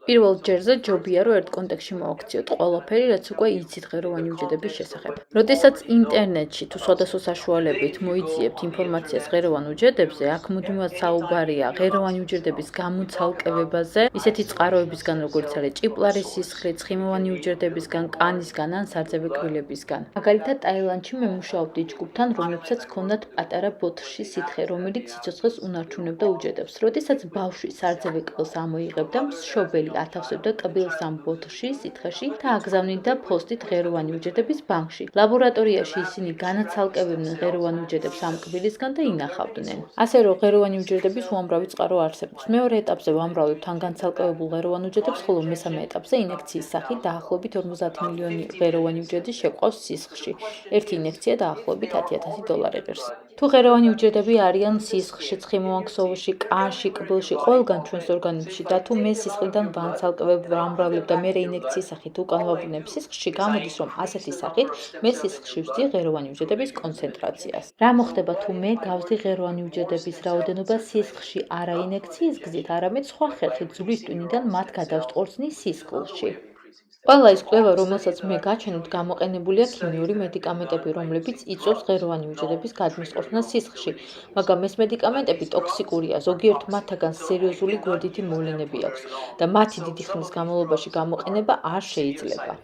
პირველ ჯერზე ჯობია, რომ ერთ კონტექსტში მოვაქციოთ ყველაფერი, რაც უკვე იცით ღეროვანი უჯრედების შესახებ. როდესაც ინტერნეტში თუ სხვადასხვა საშუალებით მოიძიებთ ინფორმაციას ღეროვან უჯრედებზე, აქ მუდმივად საუბარია ღეროვანი უჯრედების გამოცალკევებაზე, ისეთი წყაროებისგან, როგორც არის ჭიპლარის სისხლი, ცხიმოვანი უჯრედებისგან, კანისგან ან სარძევე კბილებისგან. მაგალითად, ტაილანდში მე მუშაობდი ჯგუფთან, რომლებსაც ჰქონდათ პატარა ბოთლში სითხე, რომელიც სიცოცხლეს უნარჩუნებდა უჯრედებს. როდესაც ბავშვი სარძევე კბილს ამოიღებდა, მშობელი ათავსებდა კბილს ამ ბოთლში, სითხეში და აგზავნიდა ფოსტით ღეროვანი უჯრედების ბანკში. ლაბორატორიაში ისინი განაცალკევებდნენ ღეროვან უჯრედებს ამ კბილისგან და ინახავდნენ. ასე რომ ღეროვანი უჯრედების უამრავი წყარო არსებობს. მეორე ეტაპზე ვამრავლებთ ან განცალკევებულ ღეროვან უჯრედებს, ხოლო მესამე ეტაპზე ინექციის სახით დაახლოებით 50 მილიონი ღეროვანი უჯრედი შეყვავს სისხლში. ერთი ინექცია დაახლოებით $10,000 ღირს. თუ ღეროვანი უჯრედები არიან სისხლში, ცხიმოვან ქსოვილში, კანში, კბილში, ყველგან ჩვენს ორგანიზმში და თუ მე სისხლიდან ვანცალკევებ, ვამრავლებ და მერე ინექციის სახით უკან ვაბრუნებ სისხლში, გამოდის, რომ ასეთი სახით მე სისხლში ვსდი ღეროვანი უჯრედების კონცენტრაციას. რა მოხდება თუ მე გავსდი ღეროვანი უჯრედების რაოდენობა სისხლში არა ინექციის გზით, არამედ სხვა ხერხით ძვლის ტვინიდან მათ გადავსტყორცნი სისხლში. ყველა ის კვლევა, რომელსაც მე გაჩვენებთ, გამოყენებულია ქიმიური მედიკამენტები, რომლებიც იწვევს ღეროვანი უჯრედების გადმოსყრწნას სისხლში, მაგრამ ეს მედიკამენტები ტოქსიკურია, ზოგიერთ მათგან სერიოზული გვერდითი მოვლენები აქვს და მათი დიდი ხნის განმავლობაში გამოყენება არ შეიძლება.